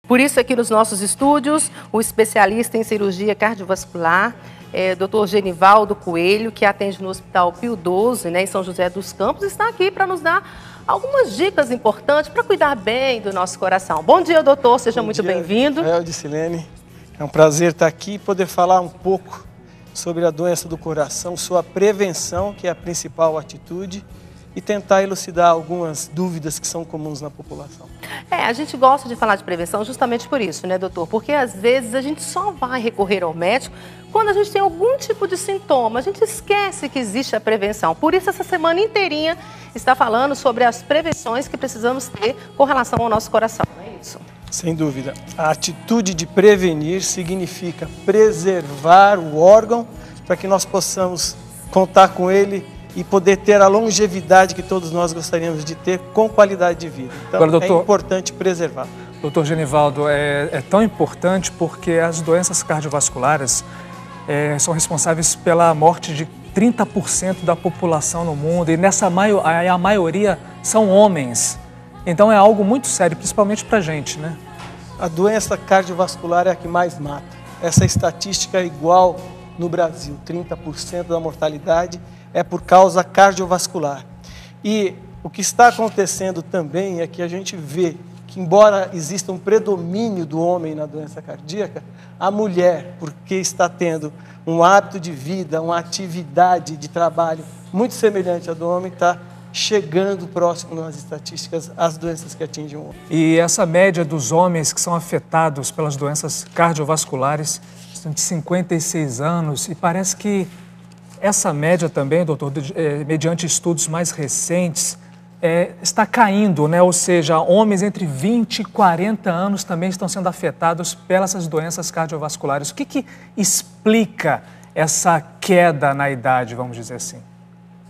Por isso, aqui nos nossos estúdios, o especialista em cirurgia cardiovascular, Dr. Genivaldo Coelho, que atende no Hospital Pio XII, né, em São José dos Campos, está aqui para nos dar algumas dicas importantes para cuidar bem do nosso coração. Bom dia, doutor, seja muito bem-vindo. Dicilene, é um prazer estar aqui e poder falar um pouco sobre a doença do coração, sua prevenção, que é a principal atitude, e tentar elucidar algumas dúvidas que são comuns na população. A gente gosta de falar de prevenção justamente por isso, né, doutor? Porque às vezes a gente só vai recorrer ao médico quando a gente tem algum tipo de sintoma. A gente esquece que existe a prevenção. Por isso, essa semana inteirinha está falando sobre as prevenções que precisamos ter com relação ao nosso coração, não é isso? Sem dúvida. A atitude de prevenir significa preservar o órgão para que nós possamos contar com ele e poder ter a longevidade que todos nós gostaríamos de ter com qualidade de vida. Então, agora, doutor, é importante preservar. Doutor Genivaldo, é tão importante porque as doenças cardiovasculares são responsáveis pela morte de 30% da população no mundo, e a maioria são homens. Então é algo muito sério, principalmente para a gente, né? A doença cardiovascular é a que mais mata. Essa estatística é igual no Brasil, 30% da mortalidade é por causa cardiovascular. E o que está acontecendo também é que a gente vê que, embora exista um predomínio do homem na doença cardíaca, a mulher, porque está tendo um hábito de vida, uma atividade de trabalho muito semelhante à do homem, está chegando próximo nas estatísticas às doenças que atingem o homem. E essa média dos homens que são afetados pelas doenças cardiovasculares estão de 56 anos, e parece que essa média também, doutor, mediante estudos mais recentes, está caindo, né? Ou seja, homens entre 20 e 40 anos também estão sendo afetados pelas doenças cardiovasculares. O que explica essa queda na idade, vamos dizer assim?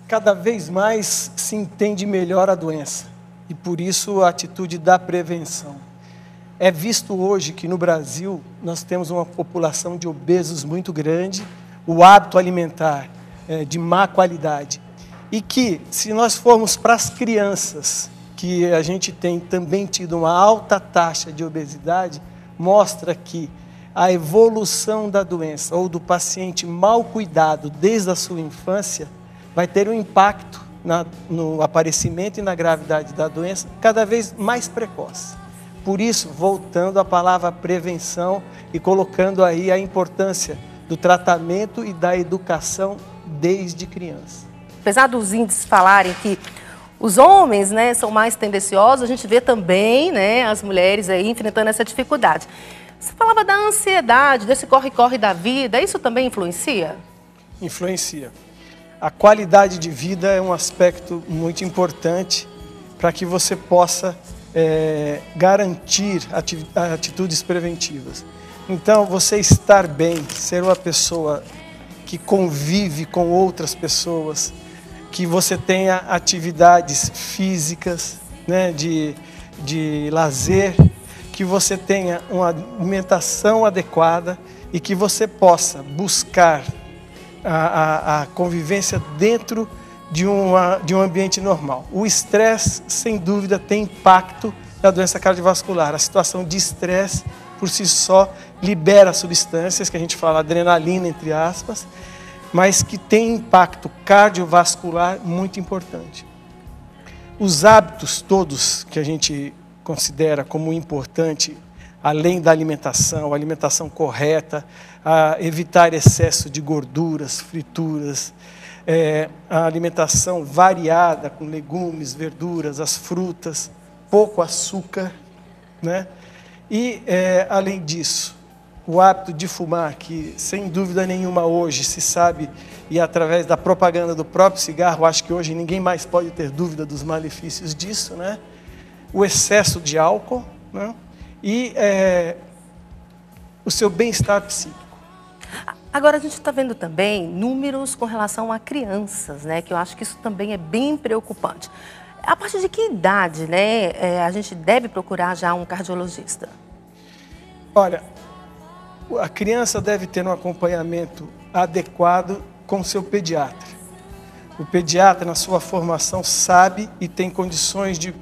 Cada vez mais se entende melhor a doença e, por isso, a atitude da prevenção. É visto hoje que no Brasil nós temos uma população de obesos muito grande, o hábito alimentar de má qualidade, e que, se nós formos para as crianças, que a gente tem também tido uma alta taxa de obesidade, mostra que a evolução da doença ou do paciente mal cuidado desde a sua infância vai ter um impacto no aparecimento e na gravidade da doença cada vez mais precoce. Por isso, voltando à palavra prevenção e colocando aí a importância do tratamento e da educação desde criança. Apesar dos índices falarem que os homens, né, são mais tendenciosos, a gente vê também, né, as mulheres aí enfrentando essa dificuldade. Você falava da ansiedade, desse corre-corre da vida, isso também influencia? Influencia. A qualidade de vida é um aspecto muito importante para que você possa garantir atitudes preventivas. Então, você estar bem, ser uma pessoa que convive com outras pessoas, que você tenha atividades físicas, né, de lazer, que você tenha uma alimentação adequada e que você possa buscar a convivência dentro de um ambiente normal. O estresse, sem dúvida, tem impacto na doença cardiovascular. A situação de estresse, por si só, libera substâncias, que a gente fala adrenalina, entre aspas, mas que tem impacto cardiovascular muito importante. Os hábitos todos que a gente considera como importante, além da alimentação, a alimentação correta, evitar excesso de gorduras, frituras, a alimentação variada com legumes, verduras, as frutas, pouco açúcar, né? E, além disso, o hábito de fumar, que sem dúvida nenhuma hoje se sabe, e através da propaganda do próprio cigarro, acho que hoje ninguém mais pode ter dúvida dos malefícios disso, né? O excesso de álcool, né? E o seu bem-estar psíquico. Agora, a gente está vendo também números com relação a crianças, né? Que eu acho que isso também é bem preocupante. A partir de que idade, né, a gente deve procurar já um cardiologista? Olha, a criança deve ter um acompanhamento adequado com seu pediatra. O pediatra, na sua formação, sabe e tem condições de,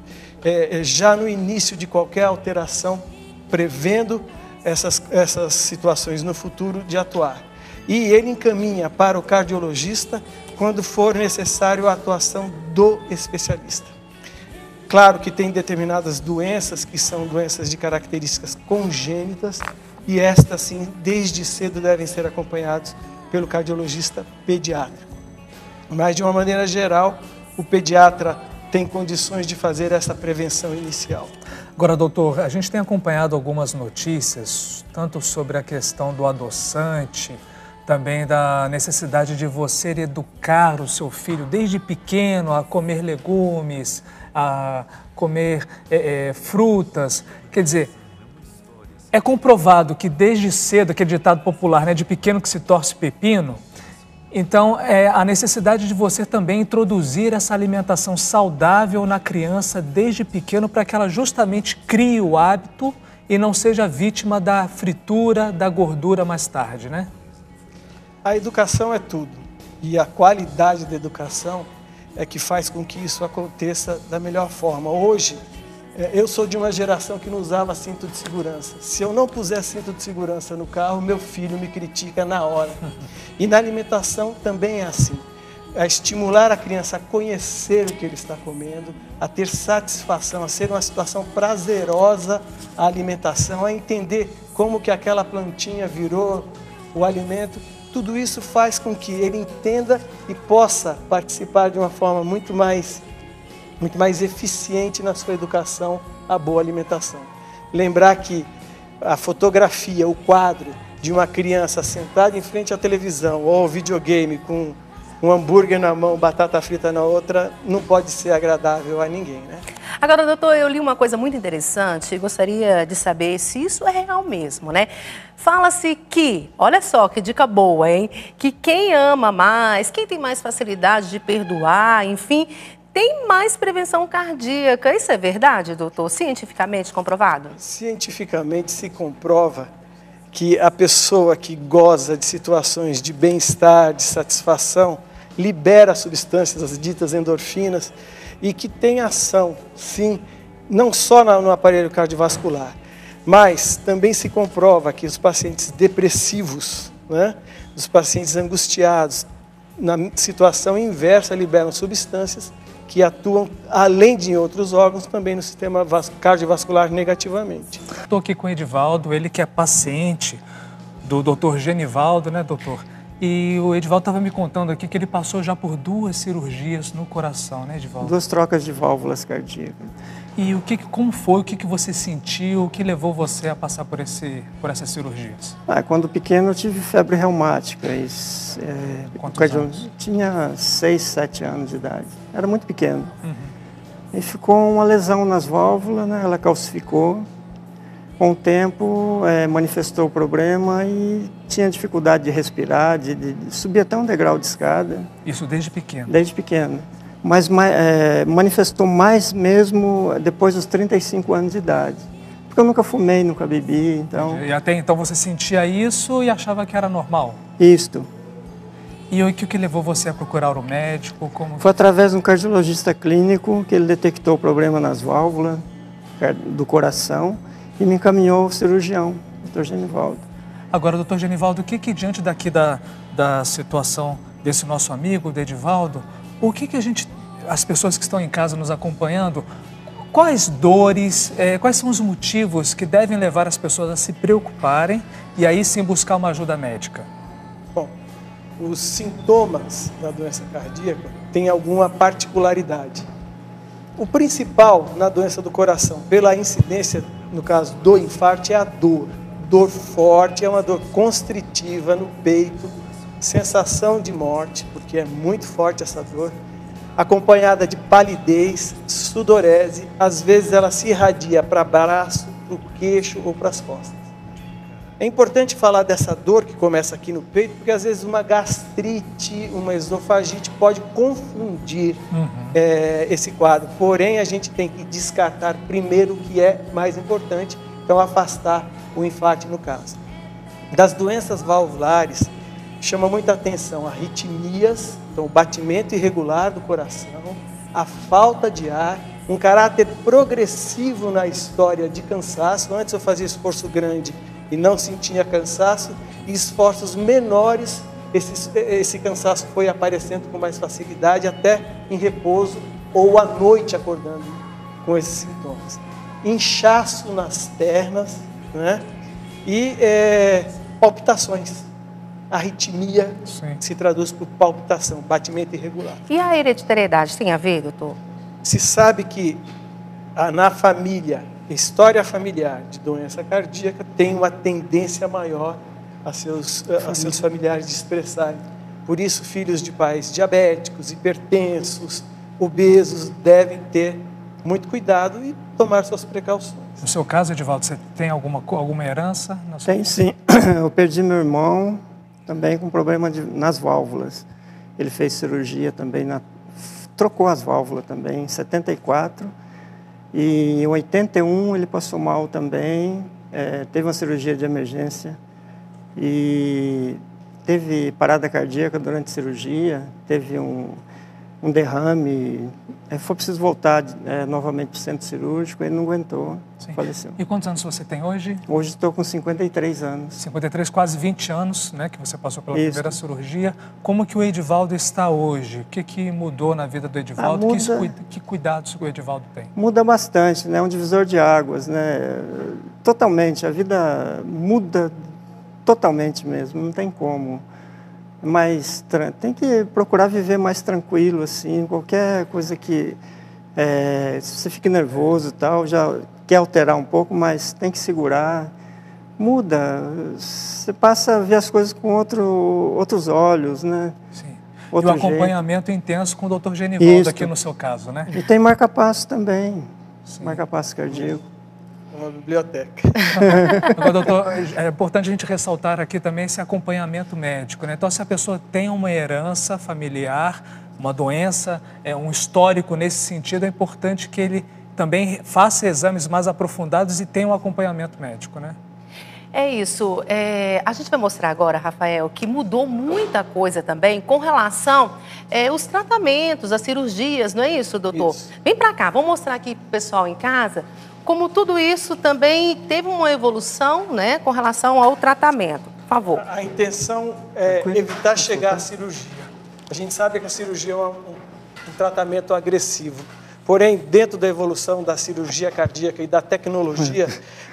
já no início de qualquer alteração, prevendo essas situações no futuro de atuar. E ele encaminha para o cardiologista quando for necessário a atuação do especialista. Claro que tem determinadas doenças que são doenças de características congênitas e estas, sim, desde cedo devem ser acompanhados pelo cardiologista pediátrico. Mas, de uma maneira geral, o pediatra tem condições de fazer essa prevenção inicial. Agora, doutor, a gente tem acompanhado algumas notícias, tanto sobre a questão do adoçante, também da necessidade de você educar o seu filho desde pequeno a comer legumes, a comer frutas. Quer dizer, é comprovado que desde cedo, aquele ditado popular, né, de pequeno que se torce pepino, então a necessidade de você também introduzir essa alimentação saudável na criança desde pequeno para que ela justamente crie o hábito e não seja vítima da fritura, da gordura mais tarde, né? A educação é tudo e a qualidade da educação é que faz com que isso aconteça da melhor forma. Hoje, eu sou de uma geração que não usava cinto de segurança. Se eu não puser cinto de segurança no carro, meu filho me critica na hora. E na alimentação também é assim. É estimular a criança a conhecer o que ele está comendo, a ter satisfação, a ser uma situação prazerosa a alimentação, a entender como que aquela plantinha virou o alimento. Tudo isso faz com que ele entenda e possa participar de uma forma muito mais eficiente na sua educação à boa alimentação. Lembrar que a fotografia, o quadro de uma criança sentada em frente à televisão ou ao videogame com um hambúrguer na mão, batata frita na outra, não pode ser agradável a ninguém, né? Agora, doutor, eu li uma coisa muito interessante e gostaria de saber se isso é real mesmo, né? Fala-se que, olha só que dica boa, hein? Que quem ama mais, quem tem mais facilidade de perdoar, enfim, tem mais prevenção cardíaca. Isso é verdade, doutor? Cientificamente comprovado? Cientificamente se comprova que a pessoa que goza de situações de bem-estar, de satisfação, libera substâncias, as ditas endorfinas, e que tem ação, sim, não só no aparelho cardiovascular, mas também se comprova que os pacientes depressivos, né, os pacientes angustiados, na situação inversa, liberam substâncias que atuam, além de em outros órgãos, também no sistema cardiovascular negativamente. Estou aqui com o Edivaldo, ele que é paciente do doutor Genivaldo, né, doutor? E o Edivaldo estava me contando aqui que ele passou já por 2 cirurgias no coração, né, Edivaldo? 2 trocas de válvulas cardíacas. E como foi, o que você sentiu, o que levou você a passar por essas cirurgias? Quando pequeno eu tive febre reumática. Quantos anos? Tinha 6, 7 anos de idade. Era muito pequeno. E ficou uma lesão nas válvulas, né? Ela calcificou. Com o tempo manifestou o problema e tinha dificuldade de respirar, de subir até um degrau de escada. Isso desde pequeno? Desde pequeno. Mas manifestou mais mesmo depois dos 35 anos de idade. Porque eu nunca fumei, nunca bebi, então... E até então você sentia isso e achava que era normal? Isto. E o que levou você a procurar o médico? Foi através de um cardiologista clínico que ele detectou o problema nas válvulas do coração e me encaminhou ao cirurgião, Dr. Genivaldo. Agora, doutor Genivaldo, o que diante daqui da situação desse nosso amigo, do Edivaldo, o que as pessoas que estão em casa nos acompanhando, quais dores, quais são os motivos que devem levar as pessoas a se preocuparem e aí sim buscar uma ajuda médica? Bom, os sintomas da doença cardíaca têm alguma particularidade. O principal na doença do coração, pela incidência, no caso do infarto, é a dor. Dor forte, é uma dor constritiva no peito, sensação de morte, porque é muito forte essa dor, acompanhada de palidez, sudorese, às vezes ela se irradia para braço, para o queixo ou para as costas. É importante falar dessa dor que começa aqui no peito, porque às vezes uma gastrite, uma esofagite pode confundir esse quadro. Porém, a gente tem que descartar primeiro o que é mais importante, então afastar o infarto no caso. Das doenças valvulares, chama muita atenção arritmias, então o batimento irregular do coração, a falta de ar um caráter progressivo na história de cansaço. Antes eu fazia esforço grande e não sentia cansaço, e esforços menores, esse cansaço foi aparecendo com mais facilidade, até em repouso ou à noite acordando com esses sintomas. Inchaço nas pernas, né? E palpitações. Arritmia se traduz por palpitação, batimento irregular. E a hereditariedade tem a ver, doutor? Se sabe que na família, história familiar de doença cardíaca tem uma tendência maior a seus familiares de expressarem. Por isso, filhos de pais diabéticos, hipertensos, obesos devem ter muito cuidado e tomar suas precauções. No seu caso, Edivaldo, você tem alguma herança? Tem sim. Eu perdi meu irmão também com problema nas válvulas. Ele fez cirurgia também, trocou as válvulas também em 74. E em 81 ele passou mal também, teve uma cirurgia de emergência e teve parada cardíaca durante a cirurgia, teve um derrame, foi preciso voltar novamente para o centro cirúrgico, ele não aguentou, faleceu. E quantos anos você tem hoje? Hoje estou com 53 anos. 53, quase 20 anos, né, que você passou pela primeira cirurgia. Como que o Edivaldo está hoje? O que mudou na vida do Edivaldo? Que cuidados o Edivaldo tem? Muda bastante, né? É um divisor de águas, né? Totalmente, a vida muda totalmente mesmo, não tem como. Mas tem que procurar viver mais tranquilo, assim, qualquer coisa que se você fica nervoso e tal, já quer alterar um pouco, mas tem que segurar, muda, você passa a ver as coisas com outros olhos, né? Sim. E o acompanhamento intenso com o Dr. Genivaldo. Isso. Aqui no seu caso, né? E tem marca-passo também, marca-passo cardíaco. Uma biblioteca. Agora, doutor, é importante a gente ressaltar aqui também esse acompanhamento médico, né? Então, se a pessoa tem uma herança familiar, uma doença, um histórico nesse sentido, é importante que ele também faça exames mais aprofundados e tenha um acompanhamento médico, né? É isso. A gente vai mostrar agora, Rafael, que mudou muita coisa também com relação aos tratamentos, às cirurgias, não é isso, doutor? Isso. Vem para cá, vamos mostrar aqui para o pessoal em casa como tudo isso também teve uma evolução, né, com relação ao tratamento. Por favor. A intenção é evitar chegar à cirurgia. A gente sabe que a cirurgia é um tratamento agressivo. Porém, dentro da evolução da cirurgia cardíaca e da tecnologia,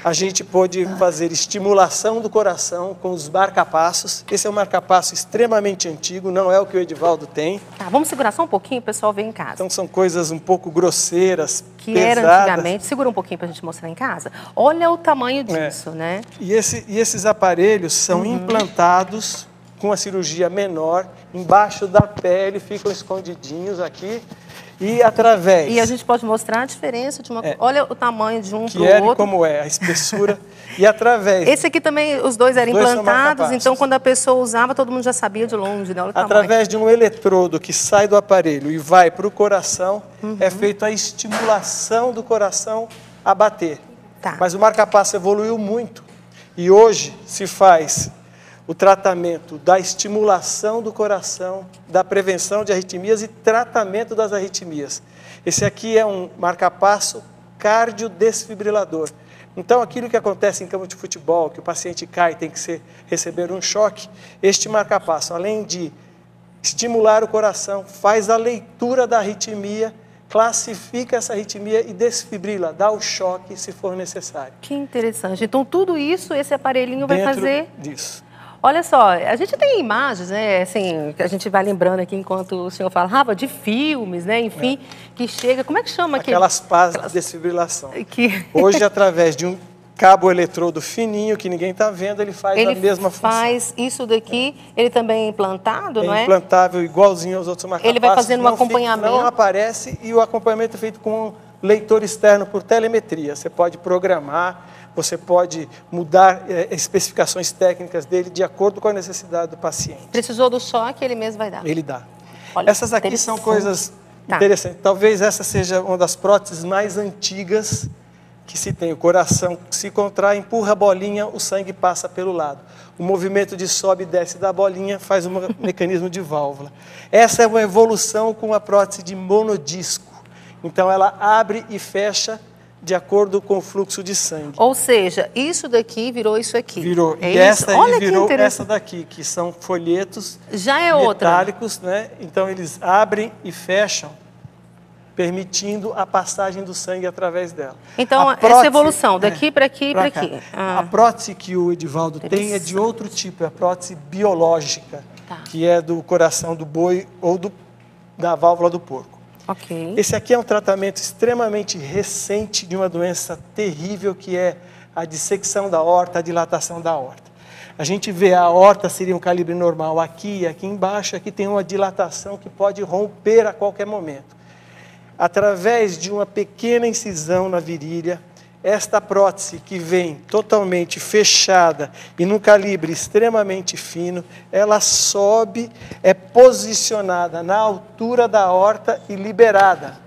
a gente pôde fazer estimulação do coração com os marca-passos. Esse é um marca-passo extremamente antigo, não é o que o Edivaldo tem. Tá, vamos segurar só um pouquinho, o pessoal vê em casa. Então são coisas um pouco grosseiras, que pesadas. Era antigamente. Segura um pouquinho para a gente mostrar em casa. Olha o tamanho disso, né? E esses aparelhos são implantados com a cirurgia menor, embaixo da pele, ficam escondidinhos aqui. E através... E a gente pode mostrar a diferença de uma... Olha o tamanho de um para o outro. Como é, a espessura. E através... Esse aqui também, os dois eram implantados, então quando a pessoa usava, todo mundo já sabia de longe, né? Olha o através de um eletrodo que sai do aparelho e vai para o coração, é feita a estimulação do coração a bater. Tá. Mas o marca-passo evoluiu muito. E hoje se faz o tratamento da estimulação do coração, da prevenção de arritmias e tratamento das arritmias. Esse aqui é um marca-passo cardiodesfibrilador. Então, aquilo que acontece em campo de futebol, que o paciente cai e tem que receber um choque, este marca-passo, além de estimular o coração, faz a leitura da arritmia, classifica essa arritmia e desfibrila, dá o choque se for necessário. Que interessante. Então, tudo isso, esse aparelhinho vai fazer... disso. Olha só, a gente tem imagens, né, assim, que a gente vai lembrando aqui enquanto o senhor falava, de filmes, né, enfim, que chega, como é que chama? Aquelas pás de desfibrilação. Hoje, através de um cabo eletrodo fininho, que ninguém está vendo, ele faz a mesma função. Ele faz isso daqui, ele também é implantado, não é? É implantável, igualzinho aos outros marca-passos. Ele vai fazendo um acompanhamento. Não aparece e o acompanhamento é feito com um leitor externo por telemetria. Você pode programar, você pode mudar especificações técnicas dele de acordo com a necessidade do paciente. Precisou do choque, ele mesmo vai dar? Ele dá. Olha, essas aqui são coisas interessantes. Talvez essa seja uma das próteses mais antigas que se tem. O coração se contrai, empurra a bolinha, o sangue passa pelo lado. O movimento de sobe e desce da bolinha faz um mecanismo de válvula. Essa é uma evolução com a prótese de monodisco. Então ela abre e fecha de acordo com o fluxo de sangue. Ou seja, isso daqui virou isso aqui. Virou. É E isso? essa aí Olha virou que essa daqui, que são folhetos já é outra. metálicos, né? Então eles abrem e fecham, permitindo a passagem do sangue através dela. Então, essa evolução, daqui para aqui e para aqui. A prótese que o Edivaldo tem é de outro tipo, é a prótese biológica, que é do coração do boi ou da válvula do porco. Ok. Esse aqui é um tratamento extremamente recente de uma doença terrível que é a dissecção da aorta, a dilatação da aorta. A gente vê a aorta seria um calibre normal aqui e aqui embaixo, aqui tem uma dilatação que pode romper a qualquer momento. Através de uma pequena incisão na virilha, esta prótese que vem totalmente fechada e num calibre extremamente fino, ela sobe, é posicionada na altura da aorta e liberada.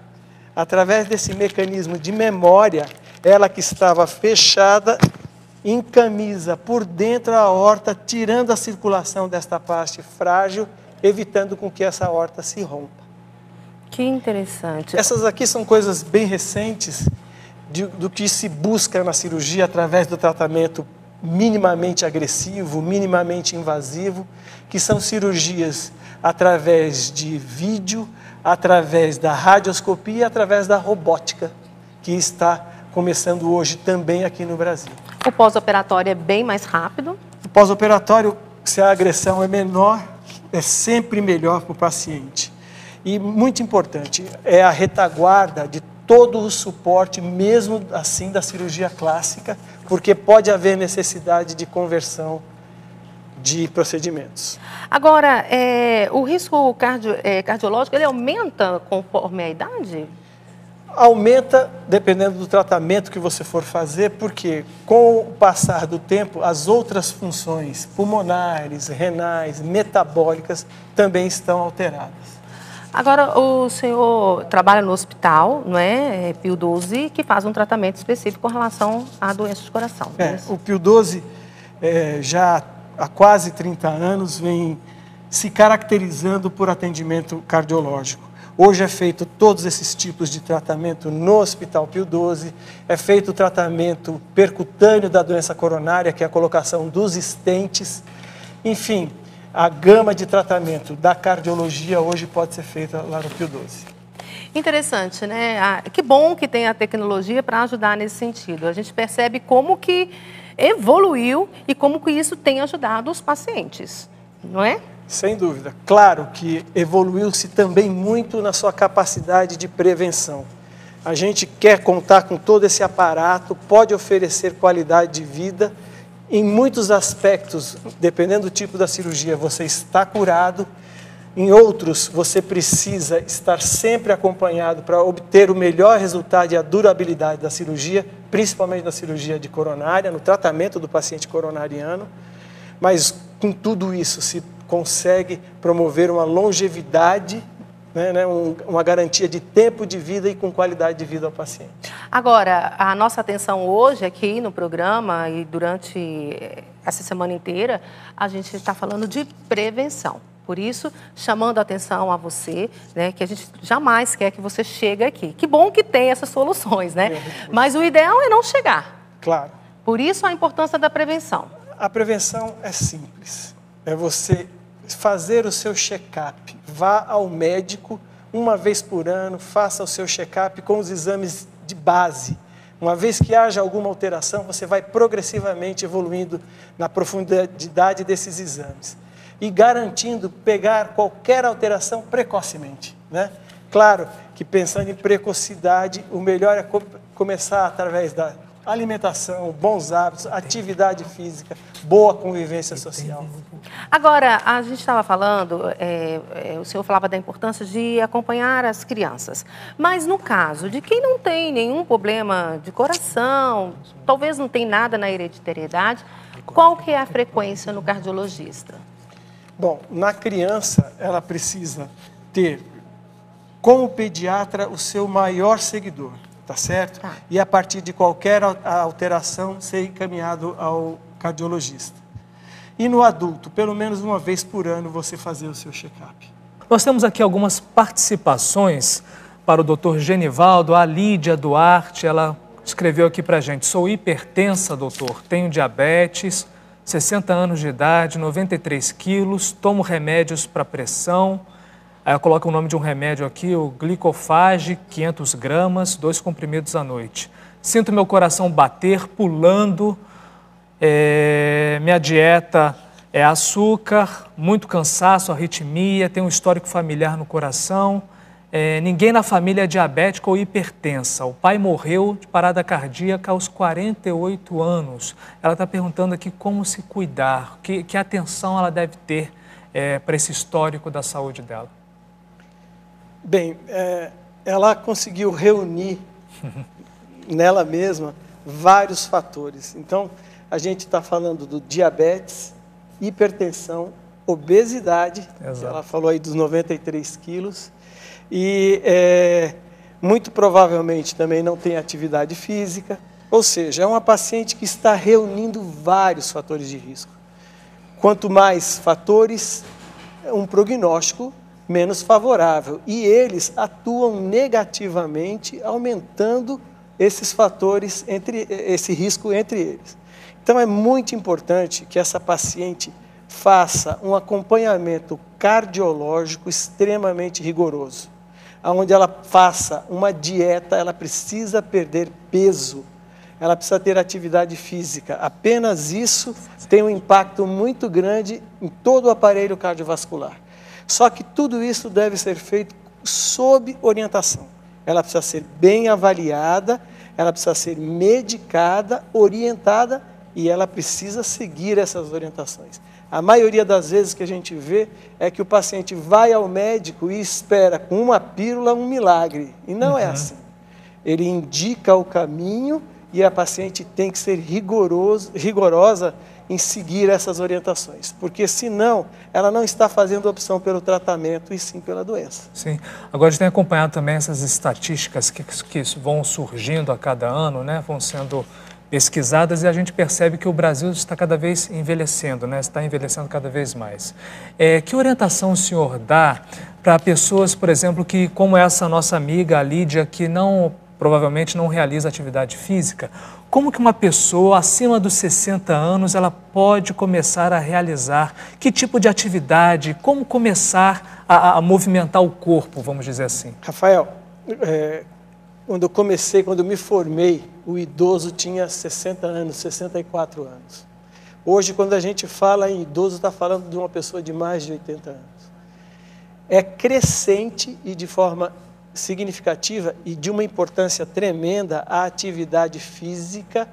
Através desse mecanismo de memória, ela que estava fechada, encamisa por dentro a aorta, tirando a circulação desta parte frágil, evitando com que essa aorta se rompa. Que interessante. Essas aqui são coisas bem recentes, do que se busca na cirurgia através do tratamento minimamente agressivo, minimamente invasivo, que são cirurgias através de vídeo, através da radioscopia e através da robótica, que está começando hoje também aqui no Brasil. O pós-operatório é bem mais rápido? O pós-operatório, se a agressão é menor, é sempre melhor para o paciente. E muito importante, é a retaguarda de todo o suporte, mesmo assim, da cirurgia clássica, porque pode haver necessidade de conversão de procedimentos. Agora, o risco cardiológico, ele aumenta conforme a idade? Aumenta dependendo do tratamento que você for fazer, porque com o passar do tempo, as outras funções pulmonares, renais, metabólicas também estão alteradas. Agora, o senhor trabalha no hospital, não é? Pio 12, que faz um tratamento específico com relação à doença de coração. O Pio 12, já há quase 30 anos, vem se caracterizando por atendimento cardiológico. Hoje é feito todos esses tipos de tratamento no Hospital Pio 12, é feito o tratamento percutâneo da doença coronária, que é a colocação dos stents, enfim, a gama de tratamento da cardiologia hoje pode ser feita lá no Pio 12. Interessante, né? Que bom que tem a tecnologia para ajudar nesse sentido. A gente percebe como que evoluiu e como que isso tem ajudado os pacientes, não é? Sem dúvida. Claro que evoluiu-se também muito na sua capacidade de prevenção. A gente quer contar com todo esse aparato, pode oferecer qualidade de vida. Em muitos aspectos, dependendo do tipo da cirurgia, você está curado. Em outros, você precisa estar sempre acompanhado para obter o melhor resultado e a durabilidade da cirurgia, principalmente na cirurgia de coronária, no tratamento do paciente coronariano. Mas com tudo isso se consegue promover uma longevidade, uma garantia de tempo de vida e com qualidade de vida ao paciente. Agora, a nossa atenção hoje aqui no programa e durante essa semana inteira, a gente está falando de prevenção. Por isso, chamando a atenção a você, né, que a gente jamais quer que você chegue aqui. Que bom que tem essas soluções, né? Mas o ideal é não chegar. Claro. Por isso, a importância da prevenção. A prevenção é simples. É você fazer o seu check-up. Vá ao médico uma vez por ano, faça o seu check-up com os exames de base. Uma vez que haja alguma alteração, você vai progressivamente evoluindo na profundidade desses exames. E garantindo pegar qualquer alteração precocemente, né? Claro que pensando em precocidade, o melhor é começar através da alimentação, bons hábitos, atividade física, boa convivência social. Agora, a gente estava falando, o senhor falava da importância de acompanhar as crianças. Mas no caso de quem não tem nenhum problema de coração, talvez não tem nada na hereditariedade, qual que é a frequência no cardiologista? Bom, na criança, ela precisa ter, como pediatra, o seu maior seguidor. Tá certo? Tá. E a partir de qualquer alteração, ser encaminhado ao cardiologista. E no adulto, pelo menos uma vez por ano, você fazer o seu check-up. Nós temos aqui algumas participações. para o doutor Genivaldo, a Lídia Duarte, ela escreveu aqui para a gente: sou hipertensa, doutor, tenho diabetes, 60 anos de idade, 93 quilos, tomo remédios para pressão. Aí ela coloca o nome de um remédio aqui, o Glicofage, 500 gramas, 2 comprimidos à noite. Sinto meu coração bater, pulando, minha dieta é açúcar, muito cansaço, arritmia, tenho um histórico familiar no coração. Ninguém na família é diabética ou hipertensa. O pai morreu de parada cardíaca aos 48 anos. Ela está perguntando aqui como se cuidar, que atenção ela deve ter para esse histórico da saúde dela. Bem, ela conseguiu reunir nela mesma vários fatores. Então, a gente está falando do diabetes, hipertensão, obesidade, ela falou aí dos 93 quilos, e muito provavelmente também não tem atividade física, ou seja, é uma paciente que está reunindo vários fatores de risco. Quanto mais fatores, um prognóstico menos favorável, e eles atuam negativamente, aumentando esses fatores, esse risco entre eles. Então é muito importante que essa paciente faça um acompanhamento cardiológico extremamente rigoroso, onde ela faça uma dieta, ela precisa perder peso, ela precisa ter atividade física. Apenas isso tem um impacto muito grande em todo o aparelho cardiovascular. Só que tudo isso deve ser feito sob orientação. Ela precisa ser bem avaliada, ela precisa ser medicada, orientada, e ela precisa seguir essas orientações. A maioria das vezes que a gente vê é que o paciente vai ao médico e espera com uma pílula um milagre. E não é assim. Ele indica o caminho e a paciente tem que ser rigorosa em seguir essas orientações, porque senão ela não está fazendo opção pelo tratamento e sim pela doença. Sim. Agora a gente tem acompanhado também essas estatísticas que vão surgindo a cada ano, né? Vão sendo pesquisadas, e a gente percebe que o Brasil está cada vez envelhecendo, né? Está envelhecendo cada vez mais. Que orientação o senhor dá para pessoas, por exemplo, que, como essa nossa amiga, a Lídia, que provavelmente não realiza atividade física? Como que uma pessoa acima dos 60 anos ela pode começar a realizar? Que tipo de atividade? Como começar a movimentar o corpo, vamos dizer assim? Rafael, quando eu me formei, o idoso tinha 60 anos, 64 anos. Hoje, quando a gente fala em idoso, está falando de uma pessoa de mais de 80 anos. É crescente e de forma significativa e de uma importância tremenda a atividade física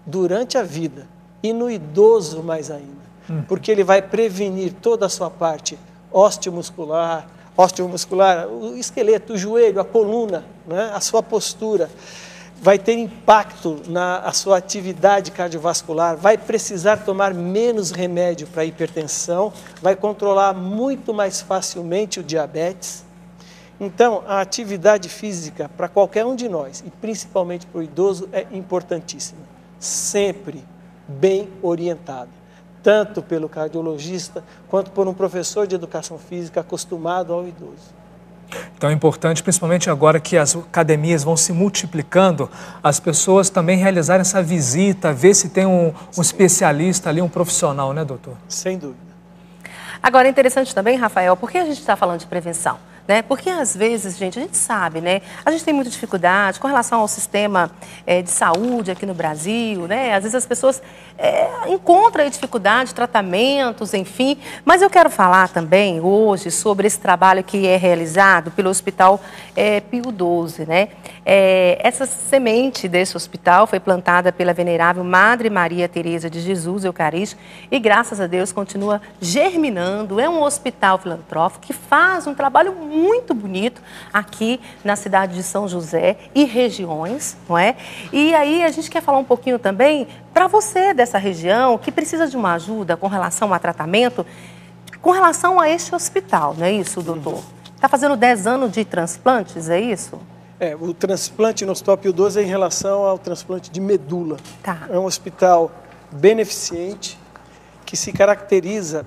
durante a vida, e no idoso mais ainda, porque ele vai prevenir toda a sua parte osteomuscular, o esqueleto, o joelho, a coluna, né, a sua postura, vai ter impacto na sua atividade cardiovascular, vai precisar tomar menos remédio para hipertensão, vai controlar muito mais facilmente o diabetes. Então, a atividade física para qualquer um de nós, e principalmente para o idoso, é importantíssima. Sempre bem orientada, tanto pelo cardiologista, quanto por um professor de educação física acostumado ao idoso. Então é importante, principalmente agora que as academias vão se multiplicando, as pessoas também realizarem essa visita, ver se tem um especialista ali, um profissional, né, doutor? Sem dúvida. Agora, é interessante também, Rafael, por que a gente está falando de prevenção? Né? Porque às vezes, gente, a gente sabe, né? A gente tem muita dificuldade com relação ao sistema de saúde aqui no Brasil, né? Às vezes as pessoas encontram aí dificuldade, tratamentos, enfim. Mas eu quero falar também hoje sobre esse trabalho que é realizado pelo Hospital Pio XII, né? Essa semente desse hospital foi plantada pela venerável Madre Maria Teresa de Jesus Eucarístico e, graças a Deus, continua germinando. É um hospital filantrópico que faz um trabalho muito bonito aqui na cidade de São José e regiões, não é? E aí a gente quer falar um pouquinho também para você dessa região que precisa de uma ajuda com relação a tratamento, com relação a este hospital, não é isso, doutor? Está fazendo 10 anos de transplantes, é isso? O transplante no Hospital Pio XII é em relação ao transplante de medula. Tá. É um hospital beneficente que se caracteriza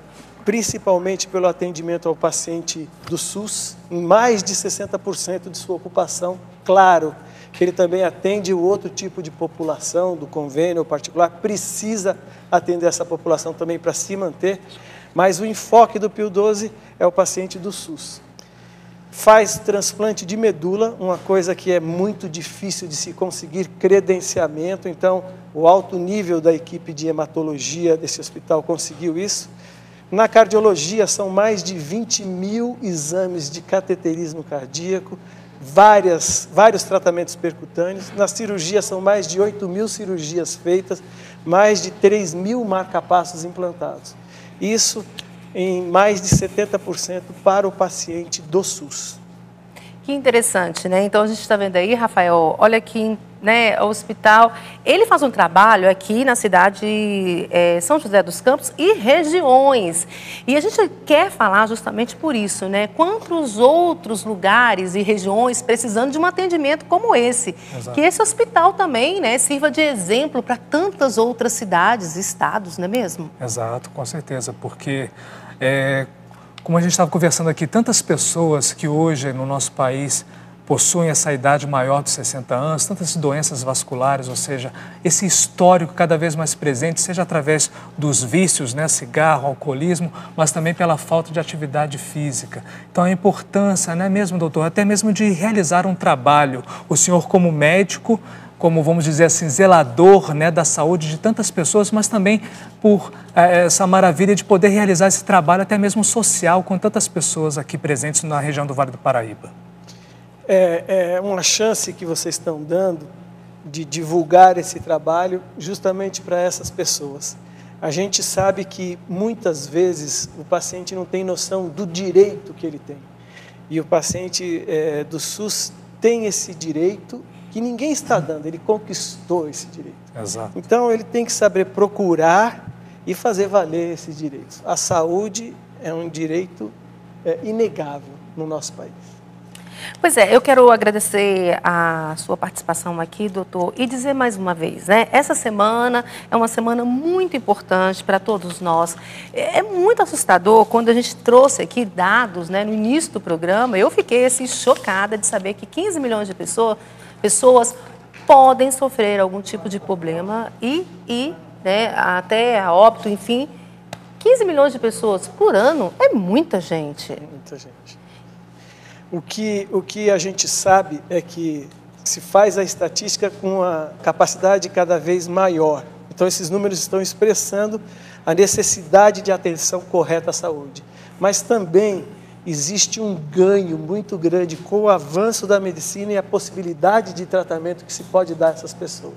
principalmente pelo atendimento ao paciente do SUS, em mais de 60% de sua ocupação. Claro que ele também atende o outro tipo de população, do convênio particular, precisa atender essa população também para se manter, mas o enfoque do Pio 12 é o paciente do SUS. Faz transplante de medula, uma coisa que é muito difícil de se conseguir credenciamento, então o alto nível da equipe de hematologia desse hospital conseguiu isso. Na cardiologia são mais de 20 mil exames de cateterismo cardíaco, vários tratamentos percutâneos. Na cirurgia são mais de 8 mil cirurgias feitas, mais de 3 mil marca-passos implantados. Isso em mais de 70% para o paciente do SUS. Que interessante, né? Então a gente está vendo aí, Rafael, olha aqui, né, o hospital, ele faz um trabalho aqui na cidade São José dos Campos e regiões. E a gente quer falar justamente por isso, né? Quantos outros lugares e regiões precisando de um atendimento como esse? Exato. Que esse hospital também, né, sirva de exemplo para tantas outras cidades e estados, não é mesmo? Exato, com certeza, porque como a gente estava conversando aqui, tantas pessoas que hoje no nosso país possuem essa idade maior de 60 anos, tantas doenças vasculares, ou seja, esse histórico cada vez mais presente, seja através dos vícios, né, cigarro, alcoolismo, mas também pela falta de atividade física. Então a importância, né, mesmo, doutor, até mesmo de realizar um trabalho, o senhor como médico, como, vamos dizer assim, zelador, né, da saúde de tantas pessoas, mas também por essa maravilha de poder realizar esse trabalho até mesmo social com tantas pessoas aqui presentes na região do Vale do Paraíba. É uma chance que vocês estão dando de divulgar esse trabalho justamente para essas pessoas. A gente sabe que muitas vezes o paciente não tem noção do direito que ele tem. E o paciente do SUS tem esse direito que ninguém está dando, ele conquistou esse direito. Exato. Então ele tem que saber procurar e fazer valer esses direitos. A saúde é um direito inegável no nosso país. Pois é, eu quero agradecer a sua participação aqui, doutor, e dizer mais uma vez, né? Essa semana é uma semana muito importante para todos nós. É muito assustador quando a gente trouxe aqui dados, né, no início do programa. Eu fiquei assim, chocada de saber que 15 milhões de pessoas podem sofrer algum tipo de problema e né, até a óbito, enfim. 15 milhões de pessoas por ano é muita gente. É muita gente. O que a gente sabe é que se faz a estatística com a capacidade cada vez maior. Então, esses números estão expressando a necessidade de atenção correta à saúde. Mas também existe um ganho muito grande com o avanço da medicina e a possibilidade de tratamento que se pode dar a essas pessoas.